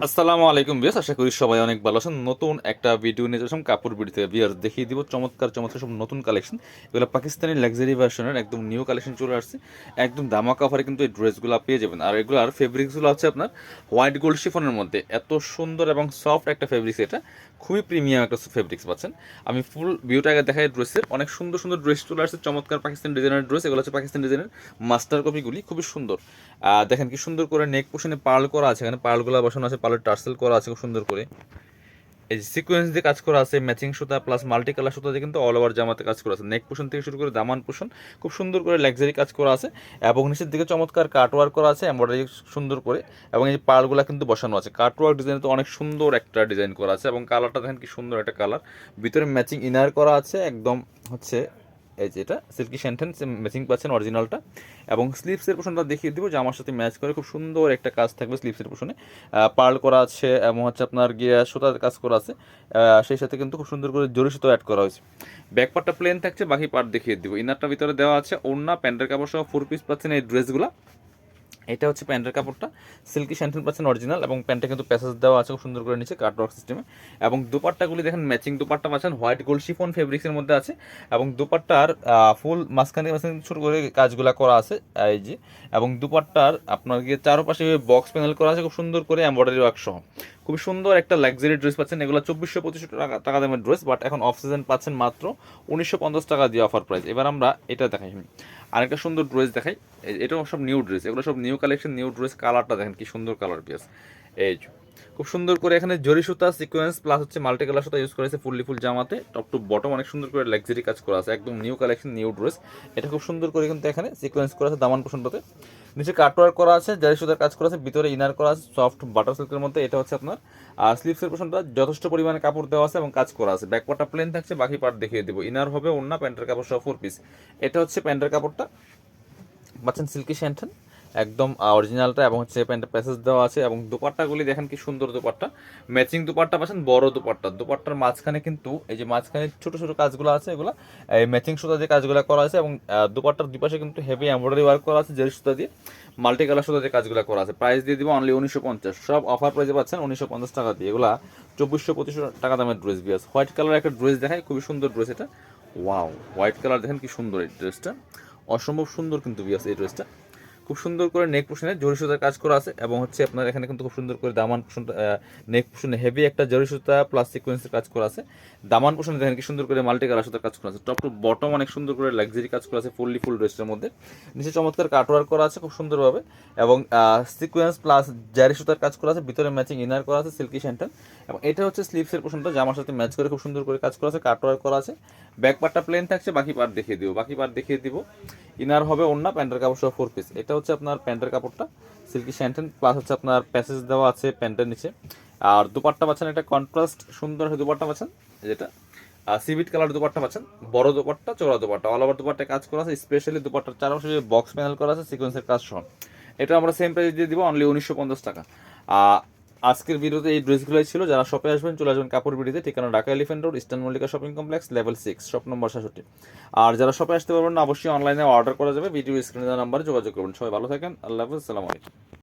আসসালামু আলাইকুম ভিউয়ার্স, আশা করি সবাই অনেক ভালো আছেন। নতুন একটা ভিডিও নিয়ে আসলাম কাপড় বিড়িতে। ভিউয়ার্স দেখিয়ে দিব চমৎকার চমৎকার সব নতুন কালেকশন। এগুলো পাকিস্তানি লাক্সারি ভার্সনের একদম নিউ কালেকশন চলে আসছে। একদম দামাকা অফারে কিন্তু এই ড্রেসগুলো পেয়ে যাবেন। আর এগুলোর ফেব্রিক্সগুলো হচ্ছে আপনার হোয়াইট গোল্ড শিফনের মধ্যে। এত সুন্দর এবং সফট একটা ফেব্রিক্স, এটা খুবই প্রিমিয়াম একটা ফেব্রিক্স পাচ্ছেন। আমি ফুল ভিউটা আগে দেখাই ড্রেসের। অনেক সুন্দর সুন্দর ড্রেস চলে আসছে, চমৎকার পাকিস্তানি ডিজাইনের ড্রেস। এগুলো হচ্ছে পাকিস্তানি ডিজাইনের মাস্টার কপিগুলি, খুবই সুন্দর। দেখেন কি সুন্দর করে নেক পোশনে পার্ল করা আছে, এখানে পার্লগুলো বসানো আছে, পার্লের টার্সেল করা আছে খুব সুন্দর করে। এই যে সিকোয়েন্স দিয়ে কাজ করা আছে, ম্যাচিং সুতা প্লাস মাল্টি কালার সুতা দিয়ে কিন্তু অল ওভার জামাতে কাজ করা আছে। নেক পোশন থেকে শুরু করে দামান পোশন খুব সুন্দর করে লাক্সারি কাজ করা আছে, এবং নিচের দিকে চমৎকার কাটওয়ার্ক করা আছে এমব্রয়ডারি সুন্দর করে, এবং এই পার্লগুলো কিন্তু বসানো আছে। কাটওয়ার্ক ডিজাইন তো অনেক সুন্দর একটা ডিজাইন করা আছে, এবং কালারটা দেখেন কি সুন্দর একটা কালার। ভিতরে ম্যাচিং ইনার করা আছে একদম হচ্ছে এই যে এটা সিল্কি শ্যান্টেন ম্যাচিং পাচ্ছেন অরিজিনালটা। এবং স্লিপসের পোশনটা দেখিয়ে দিব যে আমার সাথে ম্যাচ করে, খুব সুন্দর একটা কাজ থাকবে স্লিপসের পোশনে। পার্ল করা আছে এবং হচ্ছে আপনার গিয়ে সুতার কাজ করা আছে, সেই সাথে কিন্তু খুব সুন্দর করে জরি সুতো অ্যাড করা হয়েছে। ব্যাক পার্টটা প্লেন থাকছে, বাকি পার্ট দেখিয়ে দিব। ইনারটা ভিতরে দেওয়া আছে, ওড়না প্যান্টের কাপড় সহ 4 পিস পাচ্ছেন এই ড্রেসগুলো। এটা হচ্ছে প্যান্টের কাপড়টা, সিল্কি শ্যান্টেন পাচ্ছেন অরিজিনাল, এবং প্যান্টে কিন্তু প্যাসেজ দেওয়া আছে খুব সুন্দর করে নিচে কাটওয়ার্ক সিস্টেমে। এবং দুপাট্টাগুলি দেখেন ম্যাচিং দুপাট্টা পাচ্ছেন, হোয়াইট গোল্ড শিফন ফেব্রিক্সের মধ্যে আছে। এবং দুপাট্টার ফুল মাঝখানে মাঝখানে ছোটো করে কাজগুলো করা আছে এই যে। এবং দুপাট্টার আপনার গিয়ে চারপাশে বক্স প্যানেল করা আছে খুব সুন্দর করে এমব্রয়ডারি ওয়ার্ক সহ। খুব সুন্দর একটা লাক্সারি ড্রেস পাচ্ছেন। এগুলো 2400-2500 টাকা দামের ড্রেস, বাট এখন অফ সিজন পাচ্ছেন মাত্র 1950 টাকা দিয়ে অফার প্রাইস। এবার আমরা এটা দেখাই, আরেকটা সুন্দর ড্রেস দেখাই। এটাও সব নিউ ড্রেস, এগুলো সব নিউ কালেকশন, নিউ ড্রেস। কালারটা দেখেন কি সুন্দর কালার পিস। এই যে খুব সুন্দর করে এখানে জরি সুতা সিকোয়েন্স প্লাস হচ্ছে মাল্টি কালার সুতা ইউজ করেছে ফুল জামাতে, টপ টু বটম অনেক সুন্দর করে লাক্সারি কাজ করা আছে, একদম নিউ কালেকশন নিউ ড্রেস। এটা খুব সুন্দর করে কিন্তু এখানে সিকোয়েন্স করা আছে দামান পোষণটাতে, নিচে কাটওয়ার্ক করা আছে, জারি সুতার কাজ করা আছে, ভিতরে ইনার করা আছে সফট বাটার সিল্কের মধ্যে। এটা হচ্ছে আপনার স্লিভসের পোষণটা যথেষ্ট পরিমাণে কাপড় দেওয়া আছে এবং কাজ করা আছে। ব্যাক পার্টটা প্লেন থাকছে, বাকি পার্ট দেখিয়ে দিব। ইনার হবে ওড়না প্যান্টের কাপড় সহ 4 পিস। এটা হচ্ছে প্যান্টের কাপড়টা পাচ্ছেন সিল্কি শ্যান্টেন একদম অরিজিনালটা, এবং হচ্ছে প্যান্টের প্যাসেজ দেওয়া আছে। এবং দুপাট্টাগুলি দেখেন কি সুন্দর দুপাট্টা, ম্যাচিং দুপাট্টা পাচ্ছেন, বড় দুপাট্টা। দুপাট্টার মাঝখানে কিন্তু এই যে মাঝখানে ছোট ছোট কাজগুলো আছে, এগুলো এই ম্যাচিং সুতা দিয়ে কাজগুলো করা আছে। এবং দুপাট্টার দুই পাশে কিন্তু হেভি এমব্রয়ডারি ওয়ার্ক করা আছে জেরি সুতা দিয়ে, মাল্টি কালার সুতা দিয়ে কাজগুলো করা আছে। প্রাইস দিয়ে দিব অনলি 1950। সব অফার প্রাইসে পাচ্ছেন 1950 টাকা দিয়ে। এগুলা 2400-2500 টাকা দামের ড্রেস। বিয়াস হোয়াইট কালার একটা ড্রেস দেখায়, খুবই সুন্দর ড্রেস এটা। ওয়াও, হোয়াইট কালার দেখেন কি সুন্দর এই ড্রেসটা, অসম্ভব সুন্দর কিন্তু বিয়াস এই ড্রেসটা। খুব সুন্দর করে নেক পোশনে জরি সুতার কাজ করা আছে, এবং হচ্ছে আপনার এখানে কিন্তু খুব সুন্দর করে দামান পোশন, নেক পোশনে হেভি একটা জরি সুতা প্লাস সিকোয়েন্সের কাজ করা আছে। দামান পোশনে দেখেন কি সুন্দর করে মাল্টি কালার সুতার কাজ করা আছে, টপ টু বটম অনেক সুন্দর করে লাক্সারি কাজ করা আছে ফুল ড্রেসের মধ্যে। নিচে চমৎকার কাটওয়ার্ক করা আছে খুব সুন্দরভাবে, এবং সিকোয়েন্স প্লাস জারি সুতার কাজ করা আছে, ভিতরে ম্যাচিং ইনার করা আছে সিল্কি শ্যান্টেন। এবং এটা হচ্ছে স্লিভসের পোশনটা, জামার সাথে ম্যাচ করে খুব সুন্দর করে কাজ করা আছে, কাটওয়ার্ক করা আছে। ব্যাক পার্টটা প্লেন থাকছে, বাকি পার্ট দেখিয়ে দিব। ইনার হবে ওড়না প্যান্টের কাপড় সহ 4 পিস। এটা হচ্ছে আপনার প্যান্টের কাপড়টা সিল্কি শ্যান্টেন প্লাস হচ্ছে আপনার প্যাসেজ দেওয়া আছে প্যান্টের নিচে। আর দুপাট্টা পাচ্ছেন একটা কন্ট্রাস্ট সুন্দর দুপাট্টা পাচ্ছেন, যেটা সিভিট কালার দুপাট্টা পাচ্ছেন, বড় দুপাট্টা চওড়া দুপাট্টা, অল ওভার দুপাট্টা কাজ করা আছে, স্পেশালি দুপাট্টার চারপাশে বক্স প্যানেল করা আছে সিকোয়েন্সের কাজ সহ। এটা আমরা সেম প্রাইস দিয়ে দিব অনলি 1950 টাকা। আজকের ভিডিওতে এই ড্রেসগুলোই ছিল। যারা শপে আসবেন চলে আসবেন কাপড় বিডিতে, ঠিকানা Dhaka elephant road, eastern Mallika shopping complex, level 6, shop number 66। আর যারা শপে আসতে পারবেন না, অবশ্যই অনলাইনে অর্ডার করা যাবে, ভিডিও স্ক্রিনে দেওয়া নাম্বারে যোগাযোগ করবেন। সবাই ভালো থাকেন, আল্লাহ হাফেজ, আসসালামু আলাইকুম।